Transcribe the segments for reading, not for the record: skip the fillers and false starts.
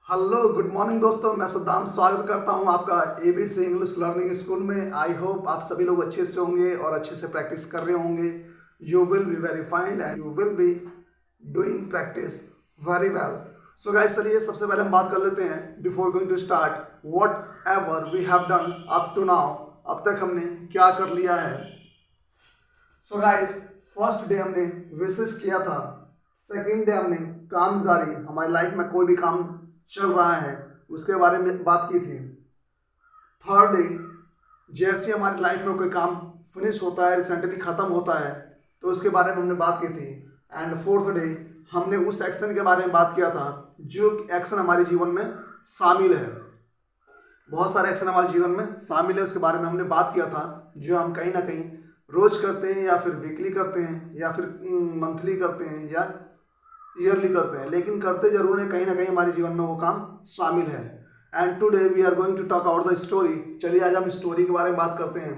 Hello good morning दोस्तों, मैं सद्दाम स्वागत करता हूं आपका एबीसी इंग्लिश लर्निंग स्कूल में। आई होप आप सभी लोग अच्छे से होंगे और अच्छे से प्रैक्टिस कर रहे होंगे। You will be very fine and you will be doing practice very well. So guys, चलिए सबसे पहले हम बात कर लेते हैं before going to start whatever we have done up to now. अब तक हमने क्या कर लिया है। सो गाइस, फर्स्ट डे हमने विशेष किया था। सेकेंड डे हमने काम जारी, हमारी लाइफ में कोई भी काम चल रहा है उसके बारे में बात की थी। थर्ड डे, जैसे हमारी लाइफ में कोई काम फिनिश होता है, रिसेंटली ख़त्म होता है, तो उसके बारे में हमने बात की थी। एंड फोर्थ डे हमने उस एक्शन के बारे में बात किया था जो एक्शन हमारे जीवन में शामिल है। बहुत सारे एक्शन हमारे जीवन में शामिल है, उसके बारे में हमने बात किया था, जो हम कहीं ना कहीं रोज करते हैं या फिर वीकली करते हैं या फिर मंथली करते हैं या ईयरली करते हैं, लेकिन करते जरूर है, कहीं ना कहीं हमारे जीवन में वो काम शामिल है। And today we are going to talk about the story. चलिए आज हम स्टोरी के बारे में बात करते हैं।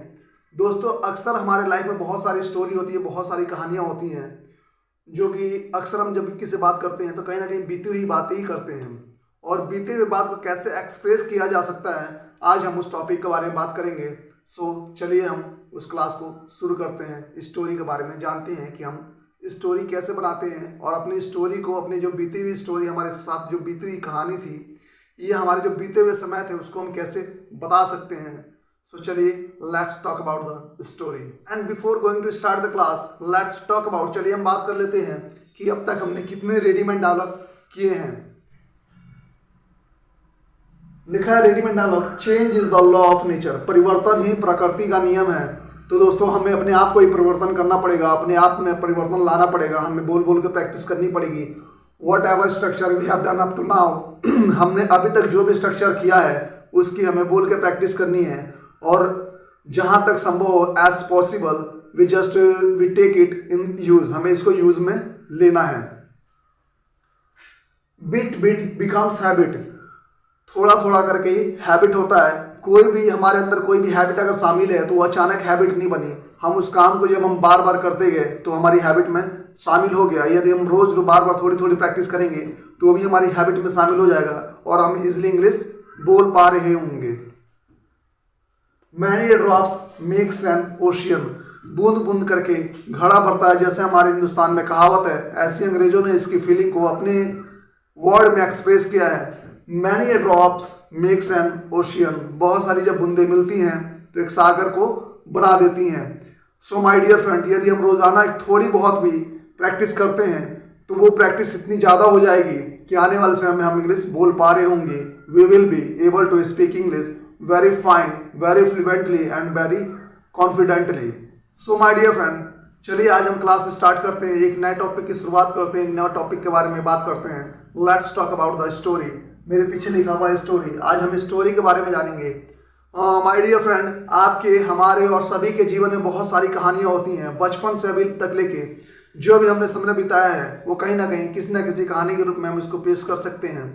दोस्तों, अक्सर हमारे लाइफ में बहुत सारी स्टोरी होती है, बहुत सारी कहानियाँ होती हैं, जो कि अक्सर हम जब किसी से बात करते हैं तो कहीं ना कहीं बीती हुई बातें ही करते हैं, और बीते हुए बात को कैसे एक्सप्रेस किया जा सकता है, आज हम उस टॉपिक के बारे में बात करेंगे। सो चलिए हम उस क्लास को शुरू करते हैं। स्टोरी के बारे में जानते हैं कि हम स्टोरी कैसे बनाते हैं, और अपनी स्टोरी को, अपनी जो बीती हुई स्टोरी, हमारे साथ जो बीती हुई कहानी थी, ये हमारे जो बीते हुए समय थे, उसको हम कैसे बता सकते हैं। सो चलिए let's talk about the story. And before going to start the class let's talk about, चलिए हम बात कर लेते हैं कि अब तक हमने कितने रेडीमेड डायलॉग किए हैं। लिखा है readymade dialogue, change is the law of nature, परिवर्तन ही प्रकृति का नियम है। तो दोस्तों, हमें अपने आप को ही परिवर्तन करना पड़ेगा, अपने आप में परिवर्तन लाना पड़ेगा, हमें बोल बोल के प्रैक्टिस करनी पड़ेगी। Whatever structure we have done up to now, हमने अभी तक जो भी स्ट्रक्चर किया है उसकी हमें बोल के प्रैक्टिस करनी है, और जहाँ तक संभव हो as possible we take it in use, हमें इसको यूज में लेना है। बिट बिट बिकम्स हैबिट, थोड़ा थोड़ा करके ही हैबिट होता है। कोई भी हमारे अंदर कोई भी हैबिट अगर शामिल है तो वो अचानक हैबिट नहीं बनी। हम उस काम को जब हम बार बार करते गए तो हमारी हैबिट में शामिल हो गया। यदि हम रोज बार बार थोड़ी थोड़ी प्रैक्टिस करेंगे तो वो भी हमारी हैबिट में शामिल हो जाएगा और हम इजिली इंग्लिश बोल पा रहे होंगे। Many drops makes an ocean, बूंद बूंद करके घड़ा भरता है, जैसे हमारे हिंदुस्तान में कहावत है, ऐसी अंग्रेजों ने इसकी फीलिंग को अपने वर्ड में एक्सप्रेस किया है। Many drops makes an ocean, बहुत सारी जब बूंदें मिलती हैं तो एक सागर को बना देती हैं। सो माय डियर फ्रेंड, यदि हम रोजाना थोड़ी बहुत भी प्रैक्टिस करते हैं तो वो प्रैक्टिस इतनी ज़्यादा हो जाएगी कि आने वाले समय में हम इंग्लिश बोल पा रहे होंगे। We will be able to speak English very fine, very fluently and very confidently. So my dear friend, चलिए आज हम क्लास स्टार्ट करते हैं, एक नए टॉपिक की शुरुआत करते हैं, एक नए टॉपिक के बारे में बात करते हैं। Let's talk about the story. मेरे पीछे लिखा हुआ है स्टोरी, आज हम स्टोरी के बारे में जानेंगे। माय डियर फ्रेंड, आपके, हमारे और सभी के जीवन में बहुत सारी कहानियां होती हैं, बचपन से अभी तक लेके जो भी हमने समय बिताया है वो कहीं ना कहीं किसी न किसी कहानी के रूप में हम इसको पेश कर सकते हैं।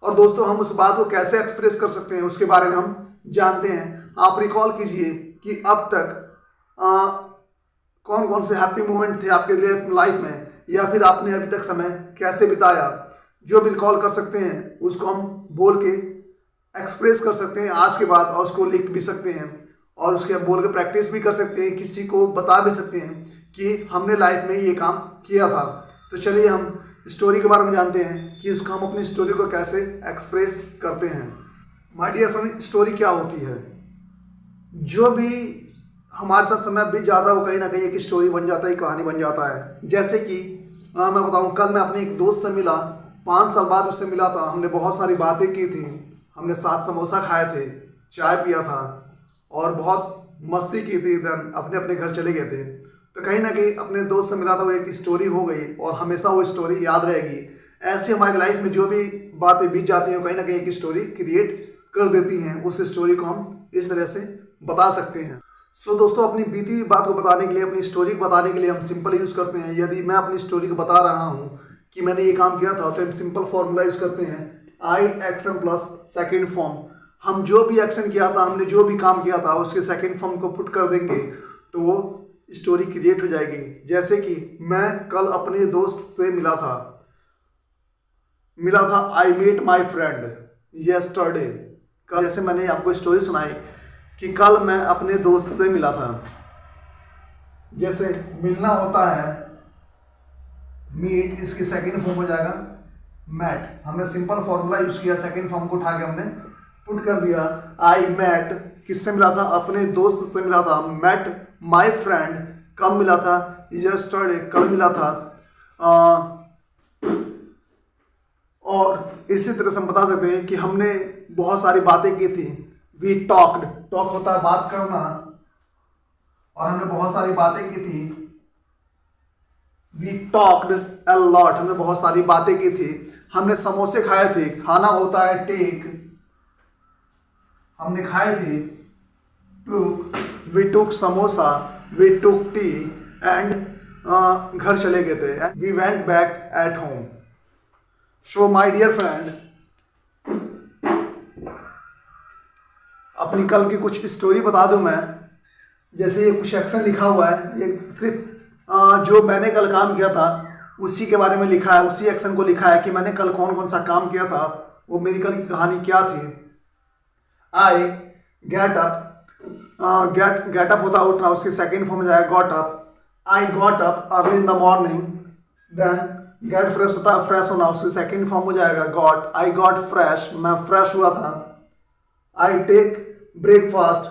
और दोस्तों, हम उस बात को कैसे एक्सप्रेस कर सकते हैं उसके बारे में हम जानते हैं। आप रिकॉल कीजिए कि अब तक कौन कौन से हैप्पी मोमेंट थे आपके लिए लाइफ में, या फिर आपने अभी तक समय कैसे बिताया। जो भी रिकॉल कर सकते हैं उसको हम बोल के एक्सप्रेस कर सकते हैं आज के बाद, और उसको लिख भी सकते हैं, और उसके हम बोल के प्रैक्टिस भी कर सकते हैं, किसी को बता भी सकते हैं कि हमने लाइफ में ये काम किया था। तो चलिए हम स्टोरी के बारे में जानते हैं कि इसको हम अपनी स्टोरी को कैसे एक्सप्रेस करते हैं। माय डियर फ्रेंड, स्टोरी क्या होती है? जो भी हमारे साथ समय बीत जाता है वो कहीं ना कहीं एक स्टोरी बन जाता है, एक कहानी बन जाता है। जैसे कि मैं बताऊँ, कल मैं अपने एक दोस्त से मिला, 5 साल बाद उससे मिला था। हमने बहुत सारी बातें की थी, हमने साथ समोसा खाए थे, चाय पिया था और बहुत मस्ती की थी, देन अपने अपने घर चले गए थे। तो कहीं ना कहीं अपने दोस्त से मिला था, वो एक स्टोरी हो गई और हमेशा वो स्टोरी याद रहेगी। ऐसी हमारी लाइफ में जो भी बातें बीत जाती हैं कहीं ना कहीं एक स्टोरी क्रिएट कर देती हैं। उस स्टोरी को हम इस तरह से बता सकते हैं। सो दोस्तों, अपनी बीती हुई बात को बताने के लिए, अपनी स्टोरी को बताने के लिए हम सिंपल यूज़ करते हैं। यदि मैं अपनी स्टोरी को बता रहा हूँ कि मैंने ये काम किया था तो हम सिंपल फॉर्मूला यूज करते हैं, आई एक्शन प्लस सेकेंड फॉर्म। हम जो भी एक्शन किया था, हमने जो भी काम किया था, उसके सेकेंड फॉर्म को पुट कर देंगे तो वो स्टोरी क्रिएट हो जाएगी। जैसे कि मैं कल अपने दोस्त से मिला था, मिला था I met my friend yesterday. कल जैसे मैंने आपको स्टोरी सुनाई कि कल मैं अपने दोस्त से मिला था। जैसे मिलना होता है मीट, इसकी सेकंड फॉर्म हो जाएगा मैट। हमने सिंपल फॉर्मूला यूज किया, सेकंड फॉर्म को उठा के हमने पुट कर दिया। आई मैट किससे मिला था? अपने दोस्त से मिला था। मैट माई फ्रेंड कब मिला था? यस्टरडे कल मिला था। और इसी तरह से हम बता सकते हैं कि हमने बहुत सारी बातें की थी। वी टॉक्ड, टॉक होता है बात करना, और हमने बहुत सारी बातें की थी। वी टॉक्ड अ लॉट, हमने बहुत सारी बातें की थी। हमने समोसे खाए थे, खाना होता है टेक, हमने खाए थे। Took, we took samosa, we took tea, and घर चले गए थे। And we went back at home. So my dear friend, अपनी कल की कुछ स्टोरी बता दूं मैं। जैसे ये कुछ एक्शन लिखा हुआ है, ये सिर्फ जो मैंने कल काम किया था उसी के बारे में लिखा है, उसी एक्शन को लिखा है कि मैंने कल कौन कौन सा काम किया था, वो मेरी कल की कहानी क्या थी। I get up, get up होता है उठना, उसकी सेकेंड फॉर्म जाएगा got up. I got up early in the morning. Then get fresh होता है फ्रेश होना, उसकी सेकेंड फॉर्म हो जाएगा गॉट। आई गॉट फ्रेश, मैं फ्रेश हुआ था। I take breakfast,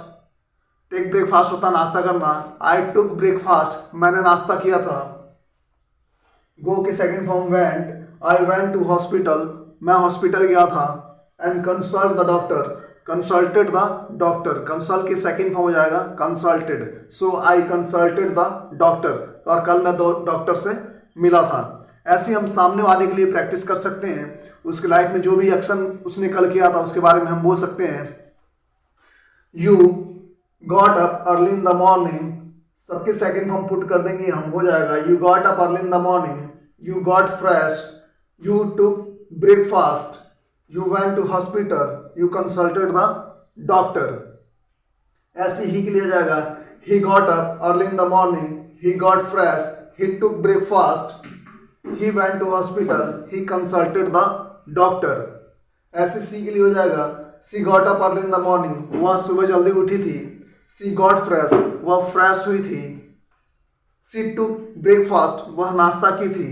take breakfast होता है नाश्ता करना। आई टुक ब्रेकफास्ट, मैंने नाश्ता किया था। गो की second form went. I went to hospital, मैं हॉस्पिटल गया था। And consult the doctor, consulted the doctor, consult की सेकेंड फॉर्म हो जाएगा consulted. So I consulted the doctor, और कल मैं डॉक्टर से मिला था। ऐसे हम सामने वाले के लिए प्रैक्टिस कर सकते हैं। उसकी लाइफ में जो भी एक्शन उसने कल किया था उसके बारे में हम बोल सकते हैं। You got up early in the morning, सबके सेकेंड फॉर्म पुट कर देंगे हम, हो जाएगा you got up early in the morning. You got fresh, you took breakfast, you went to hospital, you consulted the doctor. ऐसे ही के लिए जाएगा he got up early in the morning, he got fresh, he took breakfast, he went to hospital, he consulted the doctor। ऐसे सी के लिए हो जाएगा she got up early in the morning, वह सुबह जल्दी उठी थी। she got fresh, वह फ्रेश हुई थी। she took breakfast, वह नाश्ता की थी।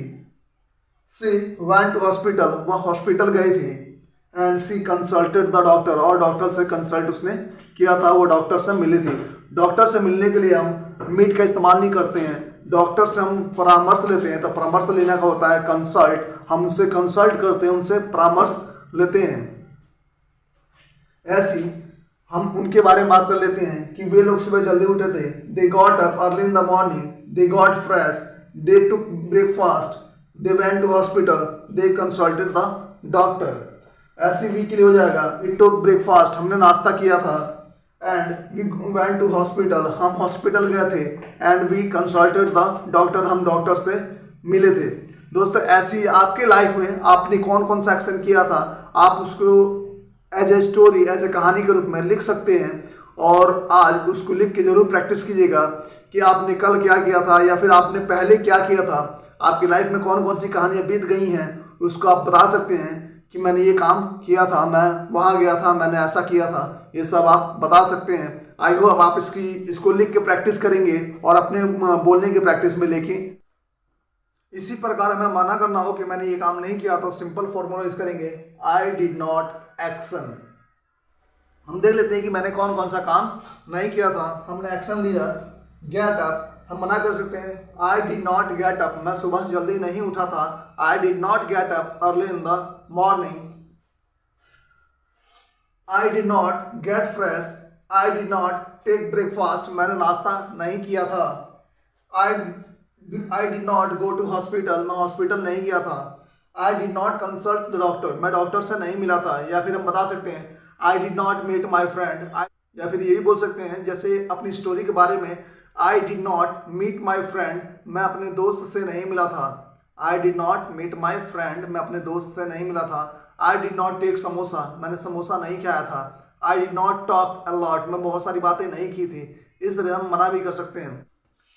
she went to hospital, वह हॉस्पिटल गई थी। and she consulted the doctor, और डॉक्टर से कंसल्ट उसने किया था, वो डॉक्टर से मिली थी। डॉक्टर से मिलने के लिए हम मीट का इस्तेमाल नहीं करते हैं, डॉक्टर से हम परामर्श लेते हैं। तो परामर्श लेने का होता है कंसल्ट, हम उनसे कंसल्ट करते हैं, उनसे परामर्श लेते हैं। ऐसी हम उनके बारे में बात कर लेते हैं कि वे लोग सुबह जल्दी उठे थे। They got up early in the morning, they got fresh, they took breakfast, they went to hospital, they consulted the doctor. ऐसी वी के लिए हो जाएगा वी टुक ब्रेकफास्ट, हमने नाश्ता किया था। And we went to hospital, हम हॉस्पिटल गए थे। And we consulted the doctor, हम डॉक्टर से मिले थे। दोस्तों, ऐसी आपके लाइफ में आपने कौन कौन सा एक्शन किया था, आप उसको as a story, as a कहानी के रूप में लिख सकते हैं। और आज उसको लिख के जरूर प्रैक्टिस कीजिएगा कि आपने कल क्या किया था, या फिर आपने पहले क्या किया था, आपकी लाइफ में कौन कौन सी कहानियाँ बीत गई हैं, उसको आप बता सकते हैं कि मैंने ये काम किया था, मैं वहाँ गया था, मैंने ऐसा किया था, ये सब आप बता सकते हैं। आई होप आप इसको लिख के प्रैक्टिस करेंगे और अपने बोलने की प्रैक्टिस में लेके इसी प्रकार हमें माना करना हो कि मैंने ये काम नहीं किया, तो सिंपल फॉर्मूला यूज करेंगे आई डिड नॉट एक्शन। हम देख लेते हैं कि मैंने कौन कौन सा काम नहीं किया था। हमने एक्शन लिया गेट अप, हम मना कर सकते हैं I did not get up, मैं सुबह जल्दी नहीं उठा था। I did not get up early in the morning. I did not get fresh, I did not take breakfast, मैंने नाश्ता नहीं किया था। I did not go to hospital, मैं हॉस्पिटल नहीं गया था। I did not consult the doctor, मैं डॉक्टर से नहीं मिला था। या फिर हम बता सकते हैं I did not meet my friend, या फिर ये भी बोल सकते हैं जैसे अपनी स्टोरी के बारे में I did not meet my friend, मैं अपने दोस्त से नहीं मिला था। I did not meet my friend, मैं अपने दोस्त से नहीं मिला था। I did not take samosa, मैंने समोसा नहीं खाया था। I did not talk a lot, मैं बहुत सारी बातें नहीं की थी। इस तरह हम मना भी कर सकते हैं।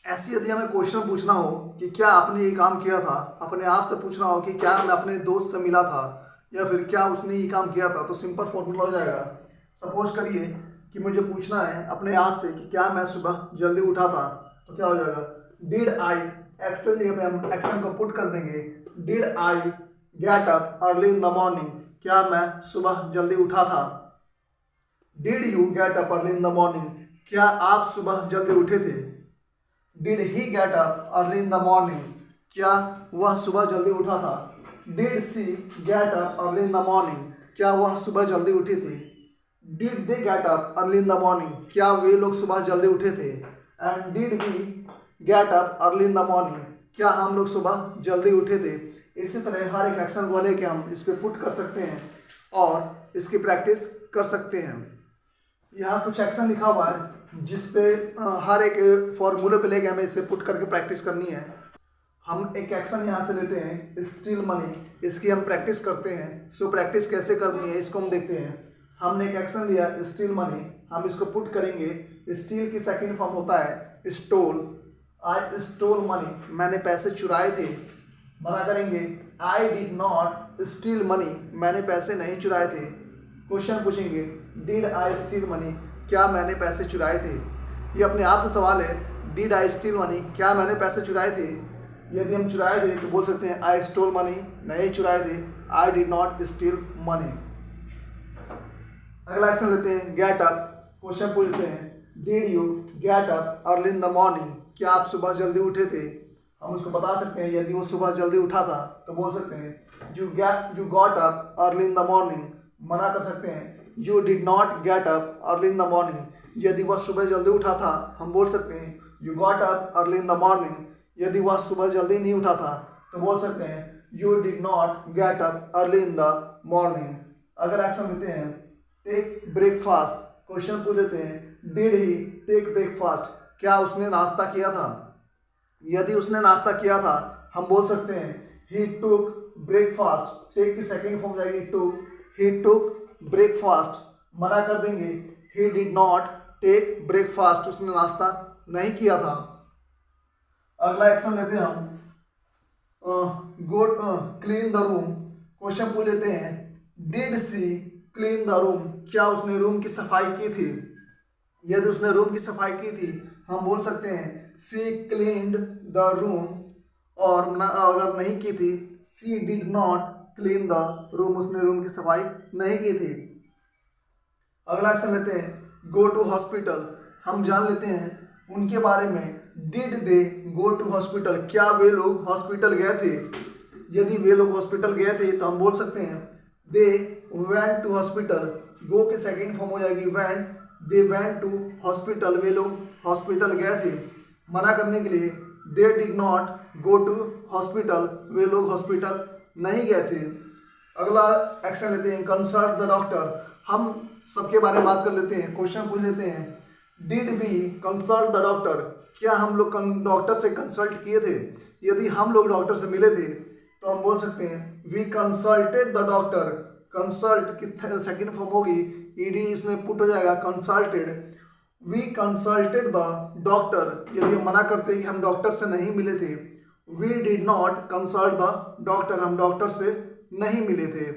ऐसी यदि हमें क्वेश्चन पूछना हो कि क्या आपने ये काम किया था, अपने आप से पूछना हो कि क्या मैं अपने दोस्त से मिला था, या फिर क्या उसने ये काम किया था, तो सिंपल फॉर्मूला हो जाएगा। सपोज करिए कि मुझे पूछना है अपने आप से कि क्या मैं सुबह जल्दी उठा था, तो क्या हो जाएगा, डिड आई, एक्शन जगह पे हम एक्शन को पुट कर देंगे, did I get up early in the morning, क्या मैं सुबह जल्दी उठा था। Did you get up early in the morning, क्या आप सुबह जल्दी उठे थे। Did he get up early in the morning, क्या वह सुबह जल्दी उठा था। Did she get up early in the morning, क्या वह सुबह जल्दी उठी थी। Did they get up early in the morning, क्या वे लोग सुबह जल्दी उठे थे। And did we get up early in the morning, क्या हम लोग सुबह जल्दी उठे थे। इसी तरह हर एक एक्शन को लेके हम इस पर पुट कर सकते हैं और इसकी प्रैक्टिस कर सकते हैं। यहाँ कुछ एक्शन लिखा हुआ है जिसपे हर एक फॉर्मूले पे लेके हमें इसे पुट करके प्रैक्टिस करनी है। हम एक एक्शन यहाँ से लेते हैं, स्टील मनी, इसकी हम प्रैक्टिस करते हैं। सो प्रैक्टिस कैसे करनी है इसको हम देखते हैं। हमने एक एक्शन लिया स्टील मनी, हम इसको पुट करेंगे। स्टील की सेकंड फॉर्म होता है स्टोल। आई स्टोल मनी, मैंने पैसे चुराए थे। मना करेंगे आई डिड नॉट स्टील मनी, मैंने पैसे नहीं चुराए थे। क्वेश्चन पूछेंगे डिड आई स्टील मनी, क्या मैंने पैसे चुराए थे। ये अपने आप से सवाल है, डिड आई स्टील मनी, क्या मैंने पैसे चुराए थे। यदि हम चुराए थे तो बोल सकते हैं आई स्टोल मनी, नहीं चुराए थे, आई डिड नॉट स्टील मनी। अगला एक्शन लेते हैं गेट अप। क्वेश्चन पूछते हैं did you get up early in the morning, क्या आप सुबह जल्दी उठे थे। हम उसको बता सकते हैं, यदि वो सुबह जल्दी उठा था तो बोल सकते हैं you got up early in the morning. मना कर सकते हैं you did not get up early in the morning. यदि वह सुबह जल्दी उठा था हम बोल सकते हैं you got up early in the morning. यदि वह सुबह जल्दी नहीं उठा था तो बोल सकते हैं you did not get up early in the morning. अगर एक्शन लेते हैं टेक ब्रेकफास्ट। क्वेश्चन पूछ लेते हैं डिड ही टेक ब्रेकफास्ट, क्या उसने नाश्ता किया था। यदि उसने नाश्ता किया था हम बोल सकते हैं ही टुक ब्रेकफास्ट। टेक की सेकंड फॉर्म जाएगी टुक, ही टुक ब्रेकफास्ट। मना कर देंगे he did not take breakfast, उसने नाश्ता नहीं किया था। अगला एक्शन लेते हैं हम go clean the room. Question पूछ लेते हैं did she clean the room, क्या उसने रूम की सफाई की थी। यदि उसने रूम की सफाई की थी हम बोल सकते हैं सी क्लीन्ड द रूम, और अगर नहीं की थी she did not clean the room, उसने रूम की सफाई नहीं की थी। अगला एक्शन लेते हैं गो टू हॉस्पिटल। हम जान लेते हैं उनके बारे में, did they go to hospital, क्या वे लोग हॉस्पिटल गए थे। यदि वे लोग हॉस्पिटल गए थे तो हम बोल सकते हैं they went to hospital. Go की सेकेंड फॉर्म हो जाएगी went, they went to hospital, वे लोग हॉस्पिटल गए थे। मना करने के लिए they did not go to hospital, वे लोग हॉस्पिटल नहीं गए थे। अगला एक्शन लेते हैं कंसल्ट द डॉक्टर। हम सबके बारे में बात कर लेते हैं। क्वेश्चन पूछ लेते हैं did we consult the doctor, क्या हम लोग डॉक्टर से कंसल्ट किए थे। यदि हम लोग डॉक्टर से मिले थे तो हम बोल सकते हैं we consulted the doctor. Consult की सेकंड फॉर्म होगी ईडी, इसमें पुट हो जाएगा consulted. We consulted the doctor. यदि हम मना करते हैं कि हम डॉक्टर से नहीं मिले थे, we did not consult the doctor, हम डॉक्टर से नहीं मिले थे।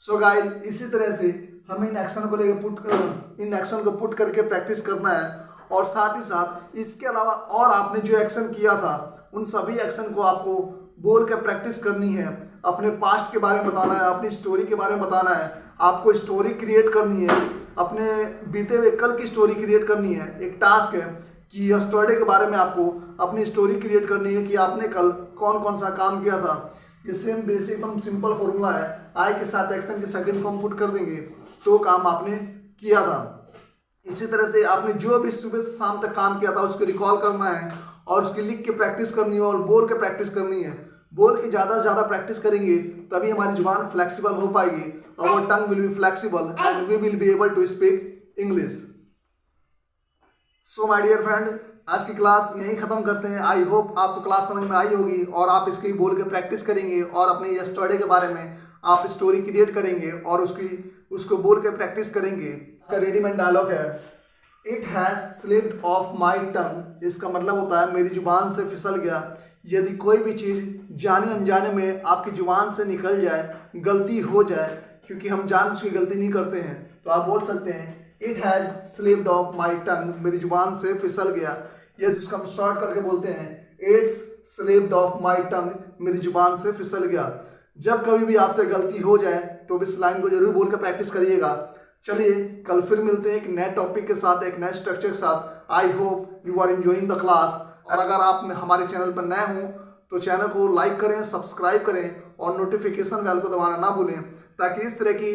सो गाइस, इसी तरह से हमें इन एक्शन को लेकर इन एक्शन को पुट करके प्रैक्टिस करना है, और साथ ही साथ इसके अलावा और आपने जो एक्शन किया था उन सभी एक्शन को आपको बोल के प्रैक्टिस करनी है। अपने पास्ट के बारे में बताना है, अपनी स्टोरी के बारे में बताना है, आपको स्टोरी क्रिएट करनी है, अपने बीते हुए कल की स्टोरी क्रिएट करनी है। एक टास्क है कि यस्टरडे के बारे में आपको अपनी स्टोरी क्रिएट करनी है कि आपने कल कौन कौन सा काम किया था। ये सेम बेसिक एकदम सिंपल फॉर्मूला है, आई के साथ एक्शन की सेकंड फॉर्म पुट कर देंगे तो काम आपने किया था। इसी तरह से आपने जो भी सुबह से शाम तक काम किया था उसको रिकॉल करना है और उसकी लिख के प्रैक्टिस करनी है और बोल के प्रैक्टिस करनी है। बोल के ज़्यादा से ज़्यादा प्रैक्टिस करेंगे तभी हमारी जुबान फ्लेक्सिबल हो पाएगी, और tongue will be flexible and we will be able to speak English. So my dear friend, आज की क्लास यहीं ख़त्म करते हैं। आई होप आपको क्लास समझ में आई होगी और आप इसकी बोल के प्रैक्टिस करेंगे और अपने यस्टरडे के बारे में आप स्टोरी क्रिएट करेंगे और उसको बोल के प्रैक्टिस करेंगे। इसका रेडीमेड डायलॉग है, it has slipped off my tongue. इसका मतलब होता है मेरी जुबान से फिसल गया। यदि कोई भी चीज़ जाने अनजाने में आपकी जुबान से निकल जाए, गलती हो जाए, क्योंकि हम जानबूझ के गलती नहीं करते हैं, तो आप बोल सकते हैं it has slipped off my tongue, मेरी जुबान से फिसल गया। या जिसको हम शॉर्ट करके बोलते हैं it's slipped off my tongue, मेरी जुबान से फिसल गया। जब कभी भी आपसे गलती हो जाए तो इस लाइन को जरूर बोल कर प्रैक्टिस करिएगा। चलिए कल फिर मिलते हैं एक नए टॉपिक के साथ, एक नए स्ट्रक्चर के साथ। I hope you are enjoying the class. और अगर आप हमारे चैनल पर नए हों तो चैनल को लाइक करें, सब्सक्राइब करें और नोटिफिकेशन बेल को दबाना ना भूलें, ताकि इस तरह की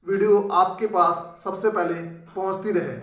वीडियो आपके पास सबसे पहले पहुंचती रहे।